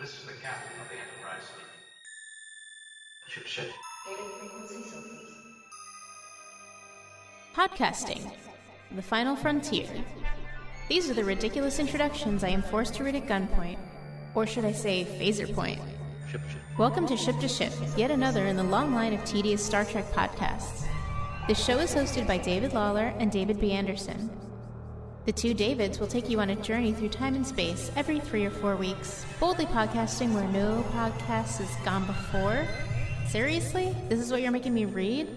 This is the captain of the Enterprise. Ship. Podcasting, the final frontier. These are the ridiculous introductions I am forced to read at gunpoint, or should I say phaser point. Ship. Welcome to Ship, yet another in the long line of tedious Star Trek podcasts. This show is hosted by David Lawler and David B. Anderson. The two Davids will take you on a journey through time and space every 3 or 4 weeks, boldly podcasting where no podcast has gone before. Seriously? This is what you're making me read?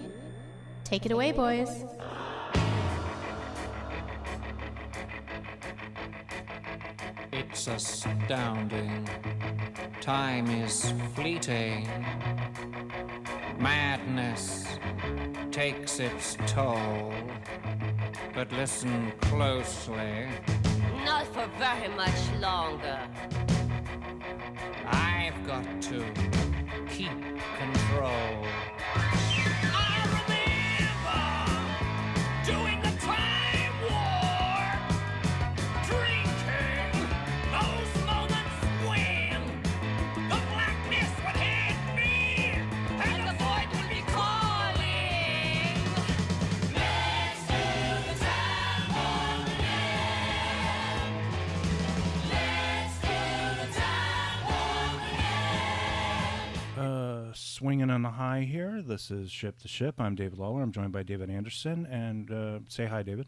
Take it away, boys. It's astounding. Time is fleeting. Madness takes its toll. But listen closely. Not for very much longer. I've got to keep control. I remember doing the time war, drinking those moments when the blackness would hit me and the void would be calling. Let's do the time war again. Let's do the time war again. Swinging on the high here. This is Ship to Ship. I'm David Lawler. I'm joined by David Anderson. And say hi, David.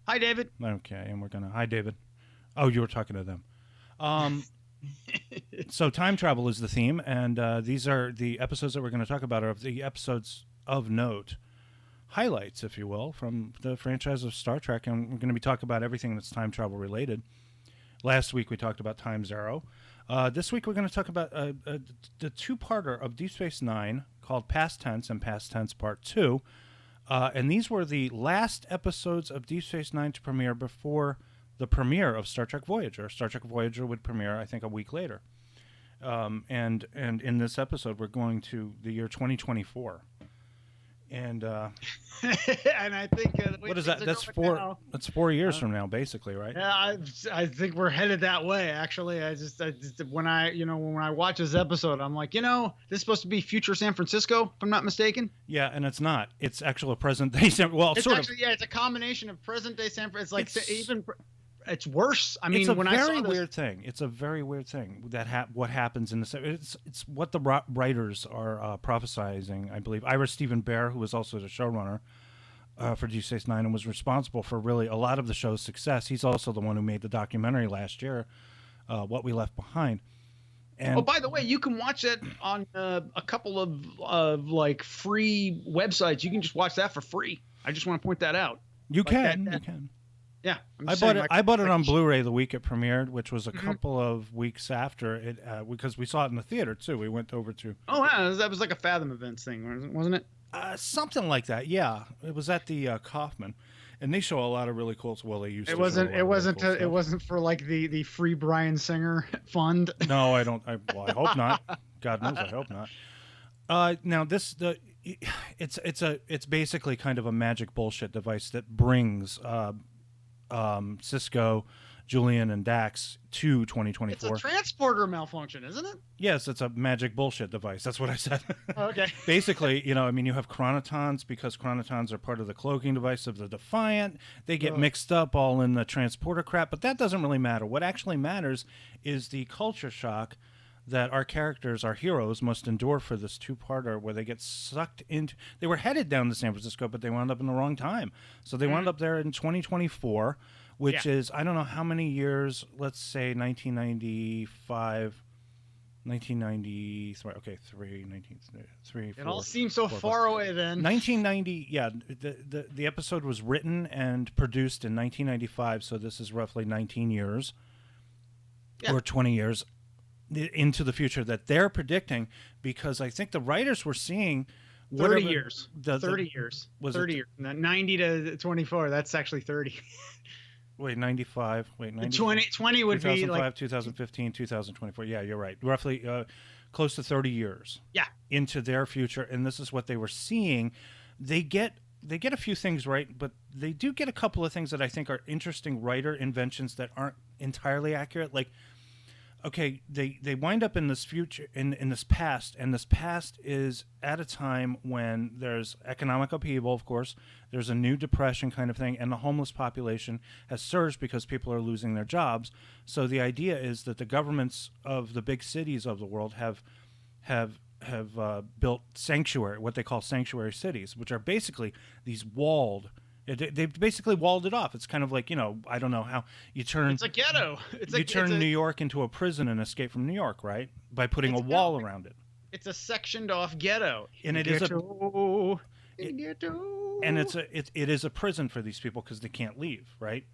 Hi, David. Okay, and we're going to... Hi, David. Oh, you were talking to them. So time travel is the theme, and these are the episodes that we're going to talk about are the episodes of note, highlights, if you will, from the franchise of Star Trek, and we're going to be talking about everything that's time travel related. Last week we talked about Time Zero. This week we're going to talk about the two-parter of Deep Space Nine called Past Tense and Past Tense Part 2. And these were the last episodes of Deep Space Nine to premiere before the premiere of Star Trek Voyager. Star Trek Voyager would premiere, I think, a week later. And in this episode, we're going to the year 2024. And and I think what is that? That's 4 years from now, basically, right? Yeah, I think we're headed that way. Actually, I just when I watch this episode, I'm like, this is supposed to be future San Francisco, if I'm not mistaken. Yeah, and it's not. It's actually a present day San. Well, it's sort actually, of. Yeah, it's a combination of present day San Francisco. It's like even. It's worse. I mean, it's a when very I saw this, weird thing. It's a very weird thing that what happens in this. It's what the writers are prophesizing. I believe Ira Stephen Bear, who was also the showrunner for Deep Space Nine and was responsible for really a lot of the show's success. He's also the one who made the documentary last year, What We Left Behind. And by the way, you can watch it on a couple of like free websites. You can just watch that for free. I just want to point that out. You like can. that. You can. Yeah, I bought it on Blu-ray the week it premiered, which was a couple of weeks after it, because we saw it in the theater too. We went over to. Oh, yeah, that was like a Fathom Events thing, wasn't it? Something like that. Yeah, it was at the Kaufman, and they show a lot of really cool. Well, they used. It wasn't. It wasn't for like the Free Brian Singer fund. No, I don't. I hope not. God knows, I hope not. Now it's basically kind of a magic bullshit device that brings. Sisko, Julian, and Dax to 2024. It's a transporter malfunction, isn't it? Yes, it's a magic bullshit device. That's what I said. Okay. Basically, you have chronotons because chronotons are part of the cloaking device of the Defiant. They get mixed up all in the transporter crap, but that doesn't really matter. What actually matters is the culture shock that our characters, our heroes, must endure for this two-parter where they get sucked into... They were headed down to San Francisco, but they wound up in the wrong time. So they wound up there in 2024, which is, I don't know how many years, let's say 1995, 1993, okay, 3, 4. It all seems so far away then. 1990, yeah, the episode was written and produced in 1995, so this is roughly 19 years, or 20 years, into the future that they're predicting, because I think the writers were seeing 30 years. 30 years. Was 30 years. 90 to 24. That's actually 30. Wait, 95. Wait, 90, 20 would be like 2015, 2024. Yeah, you're right. Roughly close to 30 years. Yeah. Into their future, and this is what they were seeing. They get a few things right, but they do get a couple of things that I think are interesting writer inventions that aren't entirely accurate. Like okay, they wind up in this future, in this past, and this past is at a time when there's economic upheaval, of course, there's a new depression kind of thing, and the homeless population has surged because people are losing their jobs. So the idea is that the governments of the big cities of the world have built sanctuary, what they call sanctuary cities, which are basically these walled. They've basically walled it off. It's kind of like, I don't know how you turn. It's a ghetto. You turn New York into a prison and Escape from New York, right? By putting a wall around it. It's a sectioned off ghetto. And it ghetto. And it is a prison for these people because they can't leave, right?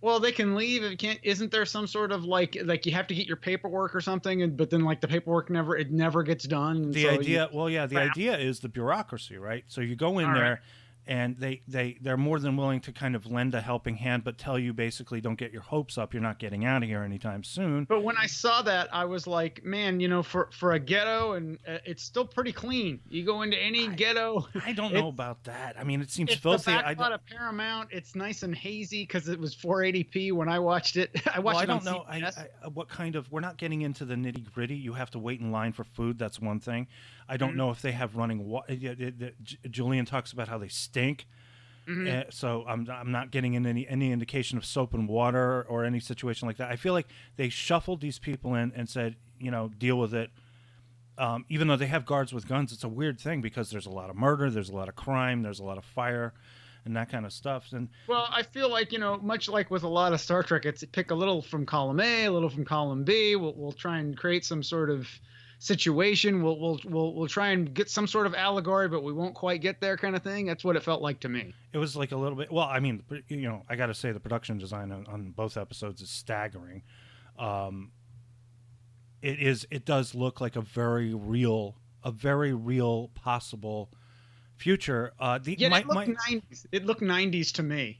Well, they can leave. It can't. Isn't there some sort of like you have to get your paperwork or something, but then like the paperwork never gets done. The idea is the bureaucracy, right? So you go in there. And they're more than willing to kind of lend a helping hand, but tell you basically don't get your hopes up. You're not getting out of here anytime soon. But when I saw that, I was like, man, for a ghetto, and it's still pretty clean. You go into any ghetto. I don't know about that. I mean, it seems it's filthy. The back lot of Paramount. It's nice and hazy because it was 480p when I watched it. I don't know. What kind of. We're not getting into the nitty gritty. You have to wait in line for food. That's one thing. I don't know if they have running water. Julian talks about how they stink. Mm-hmm. So I'm not getting in any indication of soap and water or any situation like that. I feel like they shuffled these people in and said, deal with it. Even though they have guards with guns, it's a weird thing because there's a lot of murder, there's a lot of crime, there's a lot of fire, and that kind of stuff. And well, I feel like much like with a lot of Star Trek, it's pick a little from column A, a little from column B. We'll try and create some sort of situation. We'll try and get some sort of allegory, but we won't quite get there, kind of thing. That's what it felt like to me. It was like a little bit. Well, I mean, I got to say the production design on both episodes is staggering. It does look like a very real possible future. It looked 90s to me.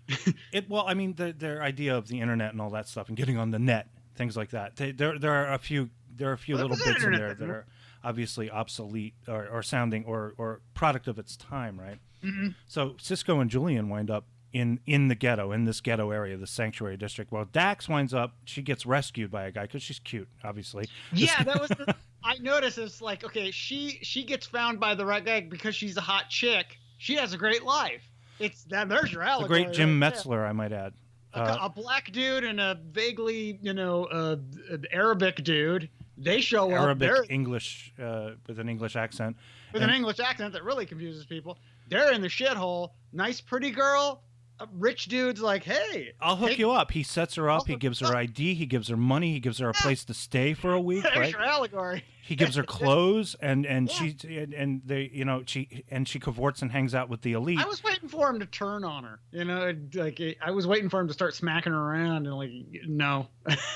I mean, their idea of the internet and all that stuff and getting on the net, things like that. There are a few little bits in there that are obviously obsolete or sounding or product of its time, right? Mm-hmm. So Sisko and Julian wind up in the ghetto, in this ghetto area, the sanctuary district. Well, Dax winds up, she gets rescued by a guy because she's cute, obviously. Yeah, that was I noticed it's like, okay, she gets found by the right guy because she's a hot chick. She has a great life. There's your allegory. The great Jim Metzler, I might add. A black dude and a vaguely, Arabic dude. They show Arabic up. English with an English accent. With an English accent that really confuses people. They're in the shithole. Nice, pretty girl. Rich dude's like, hey, I'll hook you up. He sets her up. He gives her ID. He gives her money. He gives her a place to stay for a week. Right? Your allegory. He gives her clothes, and she cavorts and hangs out with the elite. I was waiting for him to turn on her. I was waiting for him to start smacking her around, and no,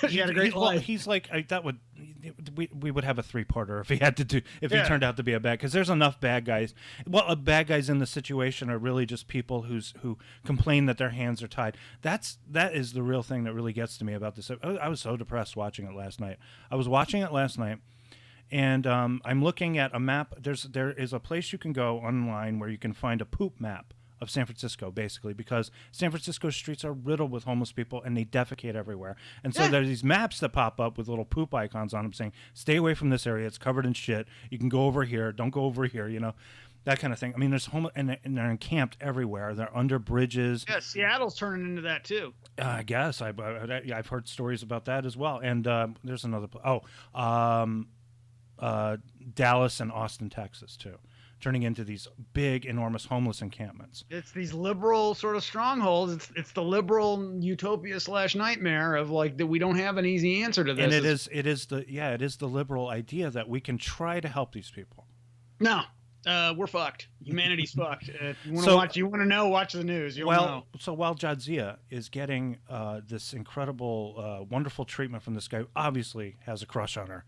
she had a great life. Well, he's like we would have a 3-parter if he had to do he turned out to be a bad, because there's enough bad guys. Well, bad guys in the situation are really just people who complain that their hands are tied. That is the real thing that really gets to me about this. I was so depressed watching it last night. And I'm looking at a map. There is a place you can go online where you can find a poop map of San Francisco, basically, because San Francisco streets are riddled with homeless people and they defecate everywhere. And so there's these maps that pop up with little poop icons on them saying, stay away from this area. It's covered in shit. You can go over here. Don't go over here, that kind of thing. I mean, there's and they're encamped everywhere. They're under bridges. Yeah, Seattle's turning into that too. I guess. I've heard stories about that as well. And there's another Dallas and Austin, Texas, too, turning into these big, enormous homeless encampments. It's these liberal sort of strongholds. It's the liberal utopia / nightmare of that we don't have an easy answer to this. And it is the liberal idea that we can try to help these people. No, we're fucked. Humanity's fucked. You want to know? Watch the news. You'll know. So while Jadzia is getting this incredible, wonderful treatment from this guy, who obviously has a crush on her.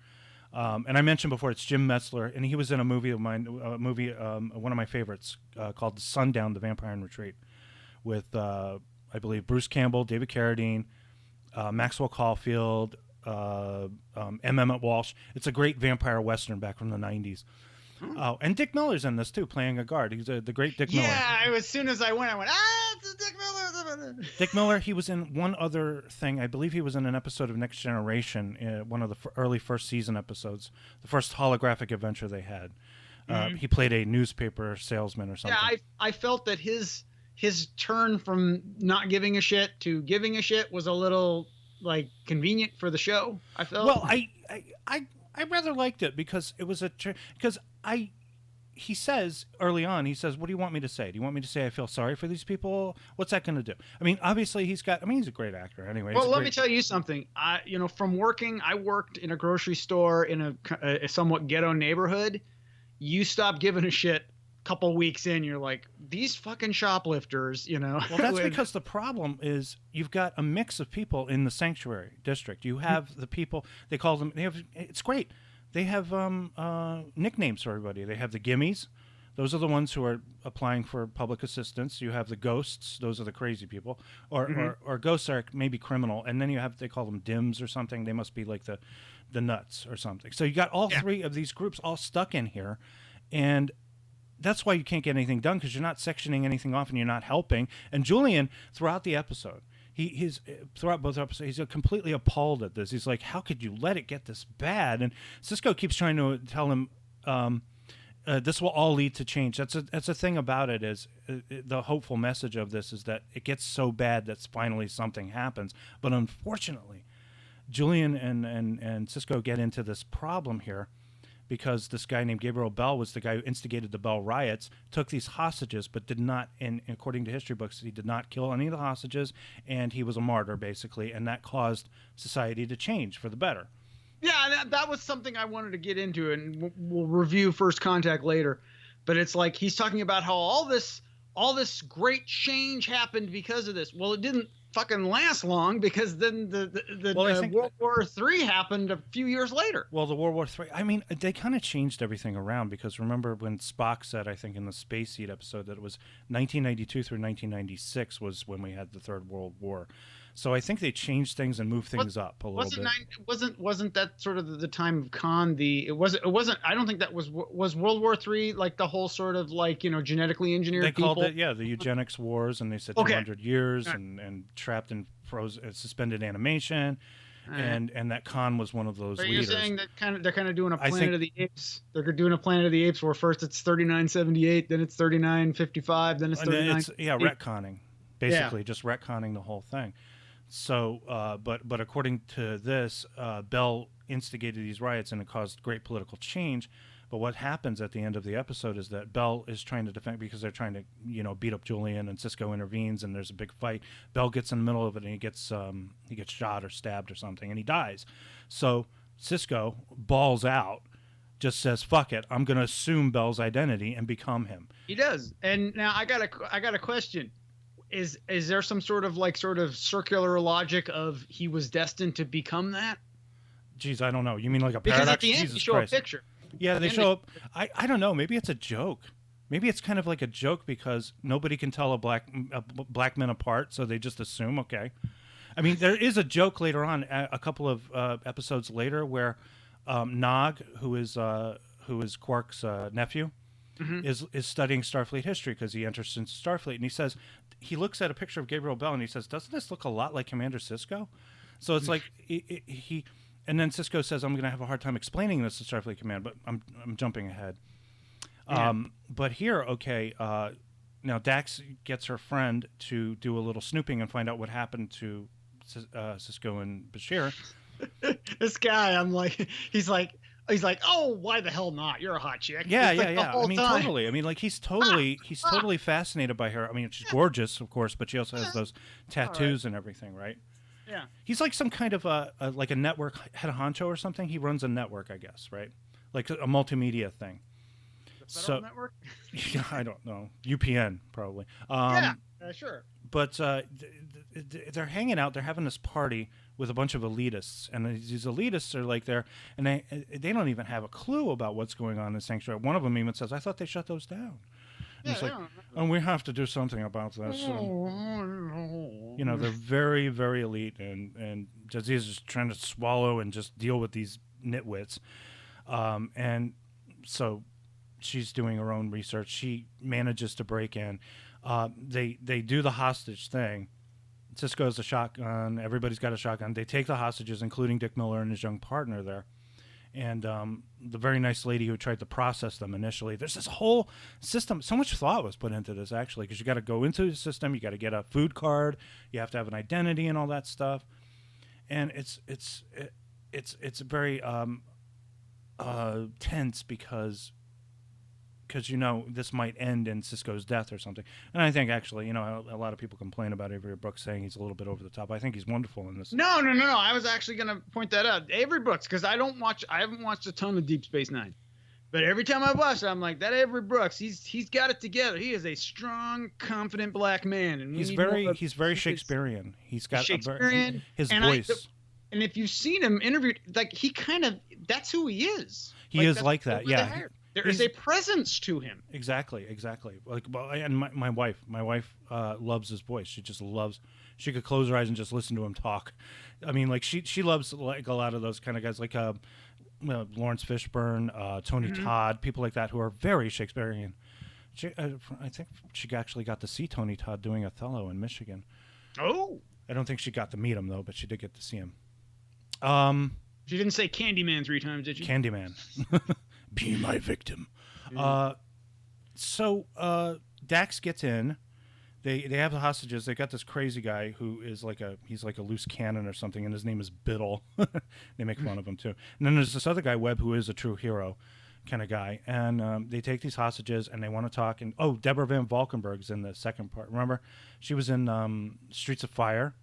And I mentioned before, it's Jim Metzler, and he was in a movie of mine, one of my favorites, called Sundown, The Vampire in Retreat, with, I believe, Bruce Campbell, David Carradine, Maxwell Caulfield, Emmett Walsh. It's a great vampire western back from the 90s. Oh, and Dick Miller's in this, too, playing a guard. He's the great Dick Miller. Yeah, as soon as I went, it's Dick Miller. Dick Miller, he was in one other thing. I believe he was in an episode of Next Generation, one of the early first season episodes, the first holographic adventure they had. He played a newspaper salesman or something. Yeah, I felt that his turn from not giving a shit to giving a shit was a little like convenient for the show. I felt. Well, I rather liked it because it was he says early on, he says, "What do you want me to say? Do you want me to say I feel sorry for these people? What's that going to do?" I mean, obviously he's a great actor anyway. Well, let me tell you something. I worked in a grocery store in a somewhat ghetto neighborhood. You stop giving a shit a couple weeks in, you're like, these fucking shoplifters, Well, that's because the problem is you've got a mix of people in the sanctuary district. You have the people, it's great. They have nicknames for everybody. They have the gimmies. Those are the ones who are applying for public assistance. You have the ghosts. Those are the crazy people. Or ghosts are maybe criminal. And then they call them dims or something. They must be like the nuts or something. So you got all three of these groups all stuck in here. And that's why you can't get anything done, because you're not sectioning anything off and you're not helping. And Julian, throughout the episode, throughout both episodes, he's completely appalled at this. He's like, how could you let it get this bad? And Sisko keeps trying to tell him, this will all lead to change. That's a thing about it is the hopeful message of this is that it gets so bad that finally something happens. But unfortunately, Julian and Sisko get into this problem here because this guy named Gabriel Bell was the guy who instigated the Bell riots, took these hostages, but did not, according to history books, he did not kill any of the hostages, and he was a martyr, basically, and that caused society to change for the better. Yeah, that was something I wanted to get into, and we'll review First Contact later. But it's like he's talking about how all this great change happened because of this. Well, it didn't fucking last long, because then the World War III happened a few years later. Well, the World War III, I mean, they kind of changed everything around, because remember when Spock said, I think in the Space Seed episode, that it was 1992 through 1996 was when we had the Third World War. So I think they changed things and moved things up a little bit. Wasn't that sort of the time of Khan? It wasn't. I don't think that was World War III, like the whole sort of like genetically engineered. They people? called it the eugenics wars, and they said 200 years and trapped in suspended animation, and that Khan was one of those leaders. You're saying that they're kind of doing a Planet of the Apes. They're doing a Planet of the Apes where first it's 3978, then it's 3955, then it's 39. Retconning, basically just retconning the whole thing. So, but according to this, Bell instigated these riots and it caused great political change. But what happens at the end of the episode is that Bell is trying to defend, because they're trying to, beat up Julian, and Sisko intervenes, and there's a big fight. Bell gets in the middle of it, and he gets shot or stabbed or something, and he dies. So Sisko balls out, just says, "Fuck it, I'm going to assume Bell's identity and become him." He does. And now I got a question. Is there some sort of circular logic of he was destined to become that? Geez, I don't know. You mean like a paradox? paradox? Because at the end, Jesus you show Christ. a picture. Yeah, they show up. I don't know. Maybe it's a joke. Maybe it's kind of like a joke because nobody can tell a black men apart, so they just assume. Okay, I mean there is a joke later on, a couple of episodes later, where Nog, who is Quark's nephew, is studying Starfleet history because he enters into Starfleet, and he looks at a picture of Gabriel Bell and he says, "Doesn't this look a lot like Commander Sisko?" So it's like he. And then Sisko says, "I'm going to have a hard time explaining this to Starfleet Command," but I'm jumping ahead. Yeah. But here, now Dax gets her friend to do a little snooping and find out what happened to Sisko and Bashir. This guy, he's like, "Oh, why the hell not? You're a hot chick." Yeah. I mean, totally. I mean, like he's totally fascinated by her. I mean, she's gorgeous, of course, but she also has those tattoos and everything, right? Yeah. He's like some kind of a network head honcho or something. He runs a network, I guess, right? Like a multimedia thing. The Federal Network? Yeah, I don't know. UPN, probably. Sure. But they're hanging out. They're having this party with a bunch of elitists, and these elitists are like there, and they don't even have a clue about what's going on in the sanctuary. One of them even says, "I thought they shut those down." And it's like, and we have to do something about this. They're very, very elite, and Jaziz's just trying to swallow and just deal with these nitwits. And so she's doing her own research. She manages to break in. They do the hostage thing, Sisko has a shotgun. Everybody's got a shotgun. They take the hostages, including Dick Miller and his young partner there. And the very nice lady who tried to process them initially. There's this whole system. So much thought was put into this, actually, because you got to go into the system. You got to get a food card. You have to have an identity and all that stuff. And it's very tense because this might end in Sisko's death or something. And I think actually, a lot of people complain about Avery Brooks saying he's a little bit over the top. I think he's wonderful in this. No. I was actually going to point that out. Avery Brooks, because I haven't watched a ton of Deep Space Nine. But every time I watch it, I'm like, that Avery Brooks, he's got it together. He is a strong, confident black man. And he's very Shakespearean. He's got Shakespearean, his voice. And if you've seen him interviewed, like that's who he is. He is like that, yeah. There is a presence to him. Exactly. Like, and my wife loves his voice. She just loves. She could close her eyes and just listen to him talk. I mean, like she loves like a lot of those kind of guys, like Lawrence Fishburne, Tony Todd, people like that who are very Shakespearean. I think she actually got to see Tony Todd doing Othello in Michigan. Oh. I don't think she got to meet him though, but she did get to see him. She didn't say Candyman 3 times, did she? Candyman. Be my victim. So Dax gets in. They have the hostages. They got this crazy guy who is he's like a loose cannon or something, and his name is Biddle. They make fun of him too. And then there's this other guy, Webb, who is a true hero kind of guy. And they take these hostages and they want to talk. And Deborah Van Valkenburg's in the second part. Remember, she was in Streets of Fire.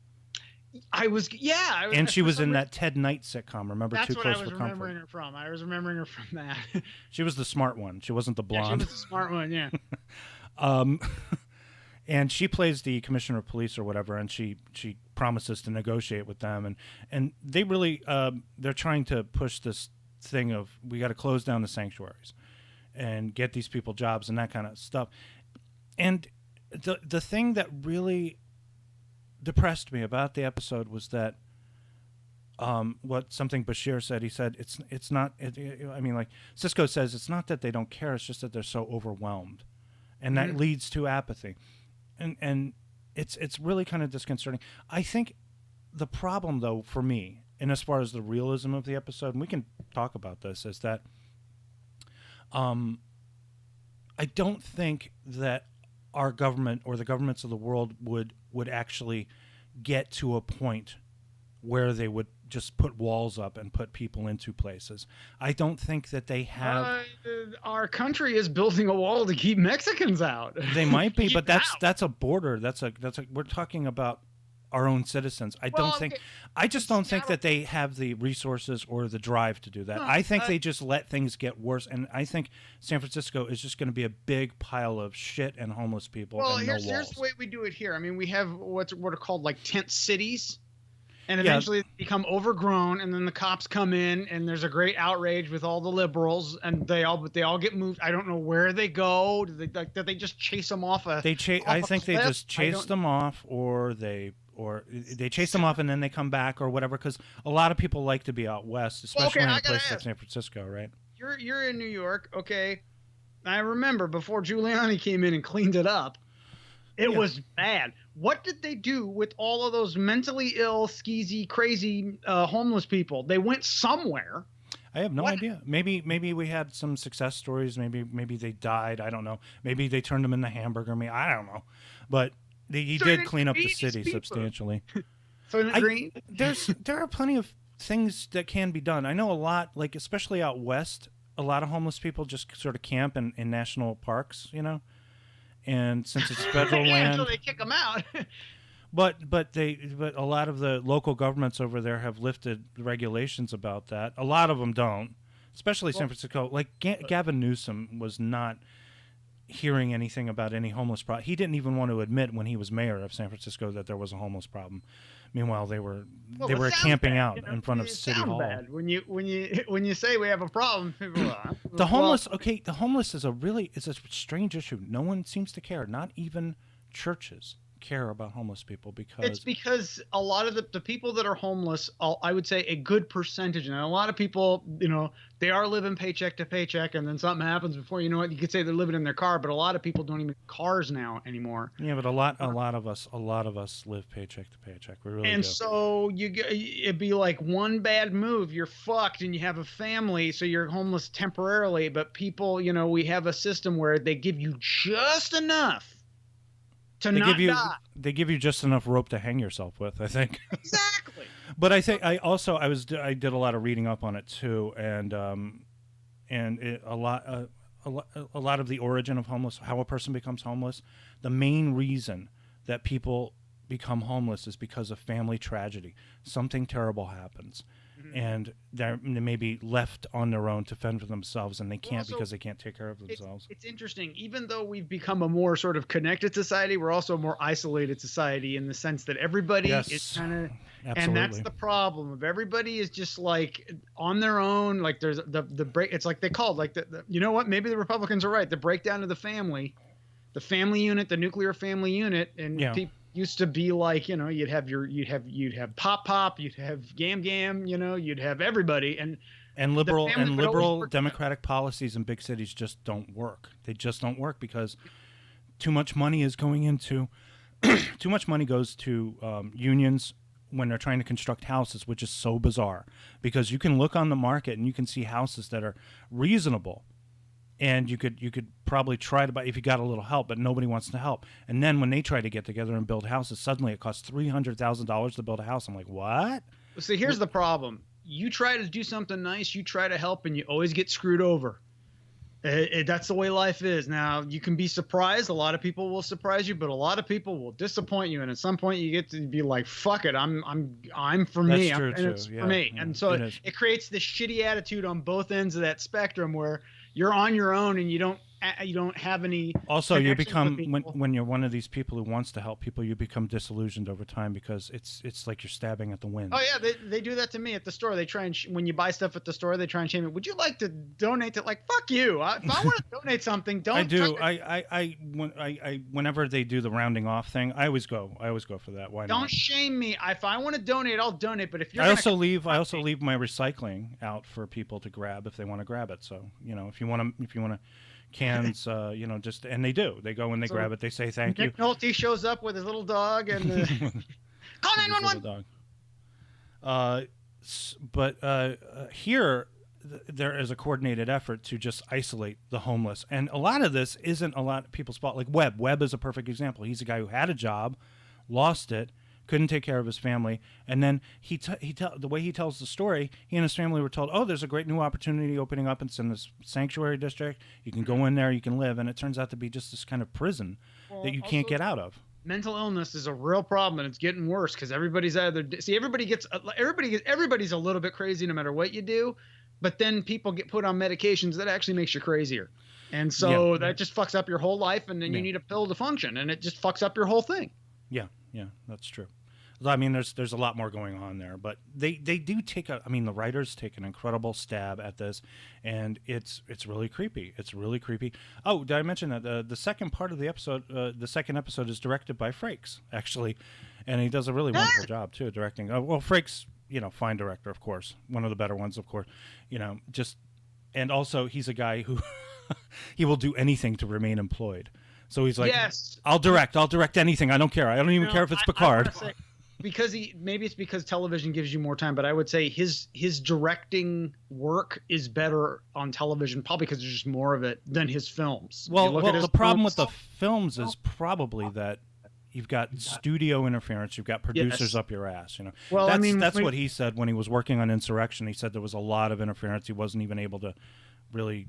And she was in that Ted Knight sitcom. Remember, That's Too what Close I was for remembering Comfort. her from. I was remembering her from that. She was the smart one. She wasn't the blonde. Yeah, she was the smart one. Yeah. And she plays the commissioner of police or whatever, and she promises to negotiate with them, and they really they're trying to push this thing of we got to close down the sanctuaries and get these people jobs and that kind of stuff. And the thing that really depressed me about the episode was that something Bashir said. He said it's not. I mean, like Sisko says, it's not that they don't care. It's just that they're so overwhelmed, and that leads to apathy, and it's really kind of disconcerting. I think the problem, though, for me, and as far as the realism of the episode, and we can talk about this, is that I don't think that our government or the governments of the world would actually get to a point where they would just put walls up and put people into places. I don't think that they have. Our country is building a wall to keep Mexicans out. They might be, but that's a border. That's a. We're talking about our own citizens. I just don't think that they have the resources or the drive to do that. I think they just let things get worse, and I think San Francisco is just going to be a big pile of shit and homeless people. Well, and here's the way we do it here. I mean, we have what are called like tent cities, and eventually they become overgrown, and then the cops come in, and there's a great outrage with all the liberals, and they all get moved. I don't know where they go. Did they just chase them off a? I think they just chase them off, or they chase them off and then they come back or whatever, because a lot of people like to be out west, especially in a place like San Francisco, right? You're in New York, okay? I remember before Giuliani came in and cleaned it up, it was bad. What did they do with all of those mentally ill, skeezy, crazy homeless people? They went somewhere. I have no idea. Maybe we had some success stories. Maybe they died. I don't know. Maybe they turned them into hamburger meat. I don't know, but. He did clean up the city substantially. There are plenty of things that can be done. I know a lot, like especially out west, a lot of homeless people just sort of camp in national parks, and since it's federal land, until they kick them out. but a lot of the local governments over there have lifted regulations about that. A lot of them don't, especially San Francisco. Like Gavin Newsom was not hearing anything about any homeless problem. He didn't even want to admit when he was mayor of San Francisco that there was a homeless problem. Meanwhile, they were camping out in front of City Hall. Bad. When you say we have a problem, people are, the homeless. The homeless is a strange issue. No one seems to care. Not even churches care about homeless people because It's because a lot of the people that are homeless, I would say a good percentage, and a lot of people, they are living paycheck to paycheck, and then something happens before you know it. You could say they're living in their car, but a lot of people don't even have cars now anymore. yeah, but a lot of us live paycheck to paycheck. We really And do. so it'd be like one bad move, you're fucked, and you have a family, so you're homeless temporarily. But people, we have a system where they give you just enough to not die. They give you just enough rope to hang yourself with, I think. Exactly. But I think I did a lot of reading up on it too, and a lot of the origin of homeless, how a person becomes homeless, the main reason that people become homeless is because of family tragedy. Something terrible happens, and they may be left on their own to fend for themselves, and they can't because they can't take care of themselves. It's interesting. Even though we've become a more sort of connected society, we're also a more isolated society in the sense that everybody is kind of, and that's the problem of everybody is just like on their own. Like there's the break. It's like they called like you know what? Maybe the Republicans are right. The breakdown of the family unit, the nuclear family unit, and people used to be like, you'd have Pop, you'd have Gam, you'd have everybody, and liberal democratic policies in big cities just don't work. They just don't work because too much money is going into too much money goes to unions when they're trying to construct houses, which is so bizarre because you can look on the market and you can see houses that are reasonable. And you could probably try to buy if you got a little help, but nobody wants to help. And then when they try to get together and build houses, suddenly it costs $300,000 to build a house. I'm like, what? So here's the problem: you try to do something nice, you try to help, and you always get screwed over. That's the way life is. Now you can be surprised. A lot of people will surprise you, but a lot of people will disappoint you. And at some point, you get to be like, "Fuck it, I'm for me." That's true, too. It's for me. And so it creates this shitty attitude on both ends of that spectrum where you're on your own and you don't have any. Also, you become when you're one of these people who wants to help people, you become disillusioned over time because it's like you're stabbing at the wind. Oh yeah, they do that to me at the store. They try and when you buy stuff at the store, they try and shame me. Would you like to donate to? Like, fuck you. If I want to donate something, don't. I do. I whenever they do the rounding off thing, I always go for that. Why not? Don't shame me. If I want to donate, I'll donate. But if you're I also leave my recycling out for people to grab if they want to grab it. So if you want to cans, just and they do. They go and they grab it. They say thank you. Nick Nolte shows up with his little dog and call 911. But here there is a coordinated effort to just isolate the homeless, and a lot of this isn't a lot of people's fault. Like Webb. Webb is a perfect example. He's a guy who had a job, lost it, couldn't take care of his family, and then the way he tells the story, he and his family were told, "Oh, there's a great new opportunity opening up. It's in this sanctuary district. You can go in there, you can live," and it turns out to be just this kind of prison that you can't get out of. Mental illness is a real problem, and it's getting worse because everybody's everybody's a little bit crazy no matter what you do, but then people get put on medications that actually makes you crazier, and so that just fucks up your whole life, and then you need a pill to function, and it just fucks up your whole thing. Yeah, that's true. I mean, there's a lot more going on there, but they do the writers take an incredible stab at this, and it's really creepy. It's really creepy. Oh, did I mention that the second part of the episode, the second episode is directed by Frakes, actually, and he does a really wonderful job too directing. Well, Frakes, fine director, of course, one of the better ones, of course, and also he's a guy who he will do anything to remain employed. So he's like, yes, I'll direct anything. I don't care. I don't even care if it's Picard. Because maybe it's because television gives you more time, but I would say his directing work is better on television, probably because there's just more of it than his films. Well, the problem with the films is probably that you've got studio interference, you've got producers up your ass. Well, that's what he said when he was working on Insurrection. He said there was a lot of interference. He wasn't even able to really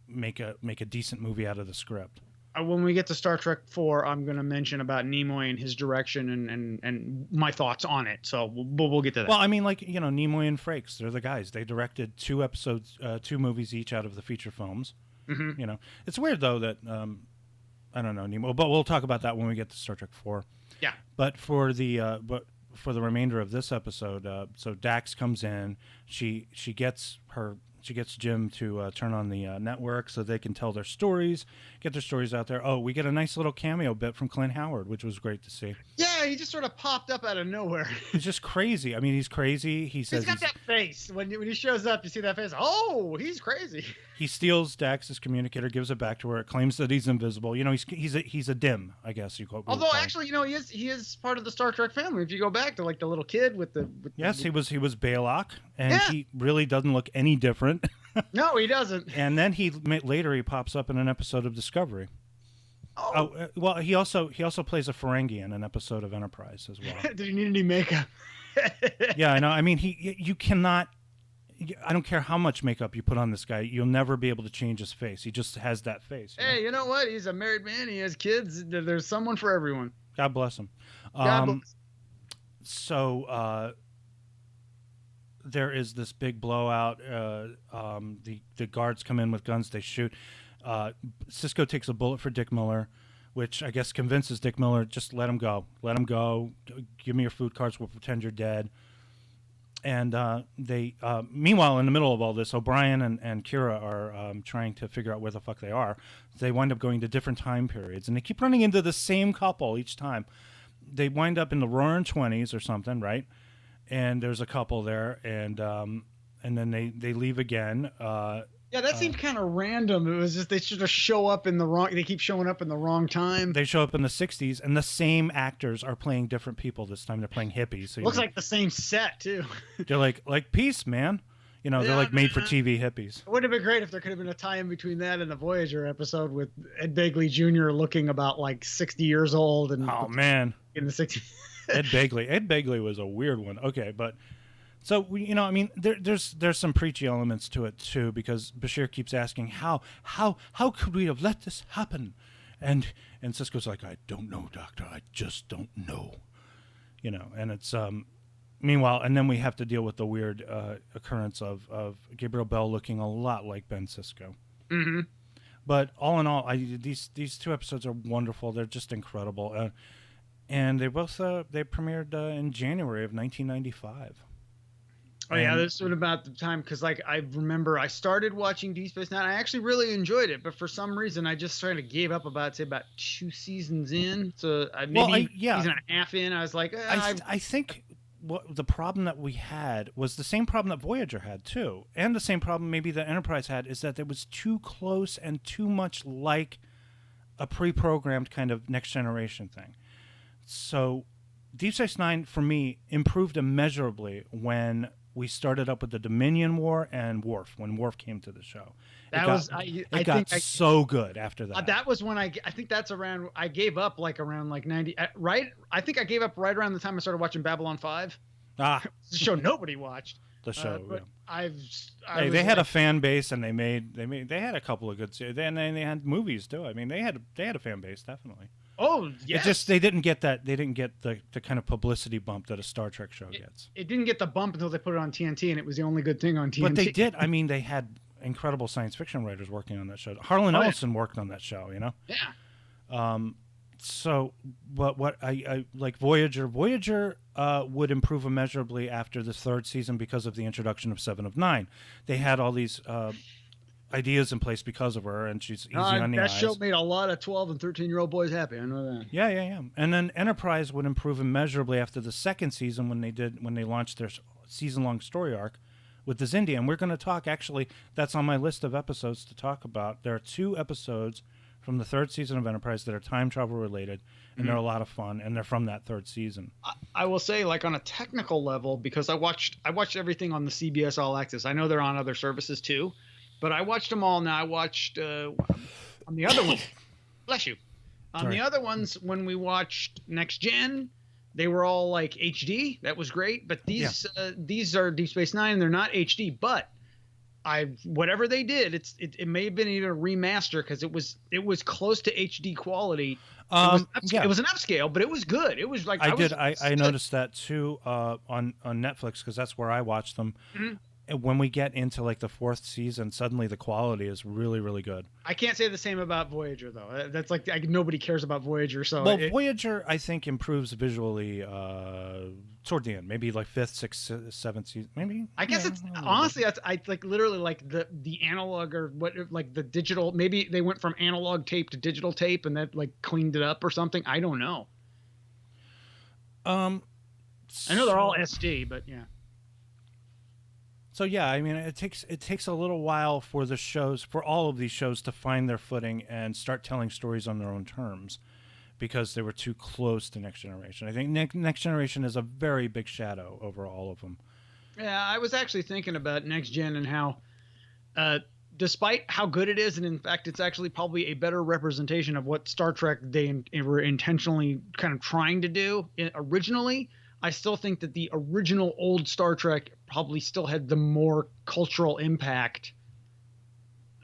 make a decent movie out of the script. When we get to Star Trek 4, I'm going to mention about Nimoy and his direction and my thoughts on it. So we'll get to that. Well, Nimoy and Frakes, they're the guys. They directed 2 movies each out of the feature films. Mm-hmm. It's weird though that I don't know Nimoy, but we'll talk about that when we get to Star Trek 4. Yeah. But for the for the remainder of this episode. So Dax comes in. She gets Jim to turn on the network so they can tell their stories, get their stories out there. Oh, we get a nice little cameo bit from Clint Howard, which was great to see. Yeah, he just sort of popped up out of nowhere. He's just crazy. I mean, he's crazy. He says he's got that face. When he shows up, you see that face. Oh, he's crazy. He steals Dax's communicator, gives it back to her. It claims that he's invisible. You know, he's a dim, I guess you call. Although actually, you know, he is part of the Star Trek family. If you go back to like the little kid with the he was Baylock, and he really doesn't look any different. No, he doesn't. And then later he pops up in an episode of Discovery. Well, he also plays a Ferengi in an episode of Enterprise as well. Did he need any makeup? Yeah, I know. I mean, you cannot. I don't care how much makeup you put on this guy, you'll never be able to change his face. He just has that face. Hey, you know what? He's a married man. He has kids. There's someone for everyone. God bless him. God bless. So there is this big blowout. The guards come in with guns. They shoot. Sisko takes a bullet for Dick Miller, which I guess convinces Dick Miller, just let him go. Let him go. Give me your food cards. We'll pretend you're dead. And meanwhile, in the middle of all this, O'Brien and Kira are trying to figure out where the fuck they are. They wind up going to different time periods, and they keep running into the same couple each time. They wind up in the roaring 20s or something, right? And there's a couple there, and then they leave again. Yeah, that seemed kind of random. It was just they should just show up in the wrong. They keep showing up in the wrong time. They show up in the 60s, and the same actors are playing different people this time. They're playing hippies. So looks like the same set too. They're like peace, man. You know, they're like made for TV hippies. It would have been great if there could have been a tie-in between that and the Voyager episode with Ed Begley Jr. looking about like 60 years old. And oh man, in the 60s. Ed Begley was a weird one. Okay, but. So, you know, I mean, there's some preachy elements to it, too, because Bashir keeps asking, how could we have let this happen? And Sisko's like, I don't know, Doctor. I just don't know. You know, and it's, meanwhile, and then we have to deal with the weird occurrence of Gabriel Bell looking a lot like Ben Sisko. Mm-hmm. But all in all, these two episodes are wonderful. They're just incredible. And they both, they premiered in January of 1995. Oh yeah, this was about the time because like I remember I started watching Deep Space Nine. I actually really enjoyed it, but for some reason I just sort of gave up about 2 seasons in. So maybe season and a half in, I was like, I think what the problem that we had was the same problem that Voyager had too, and the same problem maybe that Enterprise had, is that it was too close and too much like a pre-programmed kind of Next Generation thing. So Deep Space Nine for me improved immeasurably when we started up with the Dominion War and Worf, when Worf came to the show. It got so good after that. That was when I think that's around, I gave up like around like 90, right? I think I gave up right around the time I started watching Babylon 5. The show nobody watched. The show, but yeah. They had a fan base, and they had a couple of good series. And they had movies too. I mean, they had a fan base, definitely. Oh, yes. They didn't get that. They didn't get the kind of publicity bump that a Star Trek show gets. It didn't get the bump until they put it on TNT, and it was the only good thing on TNT. But they did. I mean, they had incredible science fiction writers working on that show. Harlan Ellison worked on that show, you know? Yeah. So, but what I like Voyager would improve immeasurably after the third season because of the introduction of 7 of 9. They had all these ideas in place because of her, and she's easy on the eyes. That show made a lot of 12 and 13-year-old boys happy. I know that. Yeah. And then Enterprise would improve immeasurably after the second season when they launched their season-long story arc with the Xindi. And we're going to talk, actually, that's on my list of episodes to talk about. There are 2 episodes from the third season of Enterprise that are time travel related, and they're a lot of fun, and they're from that third season. I will say, like on a technical level, because I watched everything on the CBS All Access. I know they're on other services too, but I watched them all. Now I watched on the other one. Bless you. On the other ones, when we watched Next Gen, they were all like HD. That was great. But these are Deep Space Nine. They're not HD, but whatever they did, it may have been even a remaster because it was close to HD quality. It was an upscale, but it was good. It was like I noticed that too on Netflix because that's where I watched them. Mm-hmm. when we get into like the 4th season, suddenly the quality is really, really good. I can't say the same about Voyager though. That's like nobody cares about Voyager. So Well, Voyager I think improves visually toward the end, maybe like 5th, 6th, 7th season, maybe. I guess it's honestly I like literally like the analog or what like the digital. Maybe they went from analog tape to digital tape and that like cleaned it up or something. I don't know. I know they're all SD, but yeah. So yeah, I mean, it takes a little while for the shows, for all of these shows, to find their footing and start telling stories on their own terms, because they were too close to Next Generation. I think Next Generation is a very big shadow over all of them. Yeah, I was actually thinking about Next Gen and how, despite how good it is, and in fact, it's actually probably a better representation of what Star Trek they were intentionally kind of trying to do originally. I still think that the original old Star Trek probably still had the more cultural impact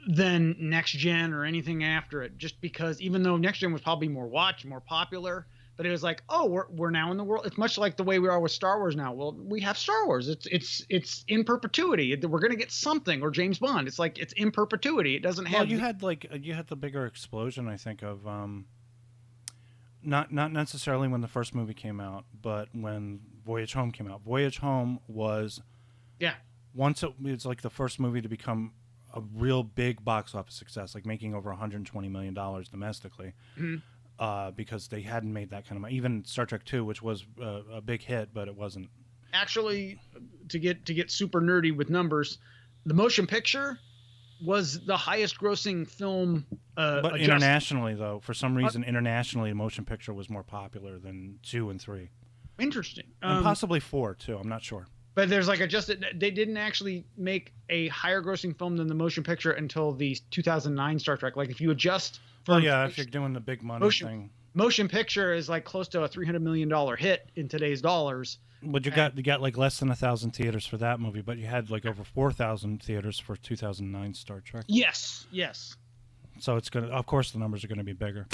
than Next Gen or anything after it, just because even though Next Gen was probably more watched, more popular, but it was like, oh, we're now in the world. It's much like the way we are with Star Wars now. Well, we have Star Wars. It's in perpetuity. We're going to get something, or James Bond. It's like it's in perpetuity. It doesn't have. Well, you had the bigger explosion, I think, of not necessarily when the first movie came out, but when Voyage Home came out. Voyage Home was it's like the first movie to become a real big box office success, like making over $120 million domestically, because they hadn't made that kind of money. Even Star Trek II, which was a big hit, but it wasn't. Actually, to get super nerdy with numbers, the motion picture was the highest grossing film. But internationally, though, for some reason, internationally, the motion picture was more popular than 2 and 3. Interesting. And possibly 4, too. I'm not sure. But there's like they didn't actually make a higher grossing film than the motion picture until the 2009 Star Trek. Like if you adjust for if you're doing the big money thing. Motion picture is like close to a $300 million hit in today's dollars. But you got like less than 1,000 theaters for that movie, but you had like over 4,000 theaters for 2009 Star Trek. Yes. So it's gonna, of course, the numbers are gonna be bigger.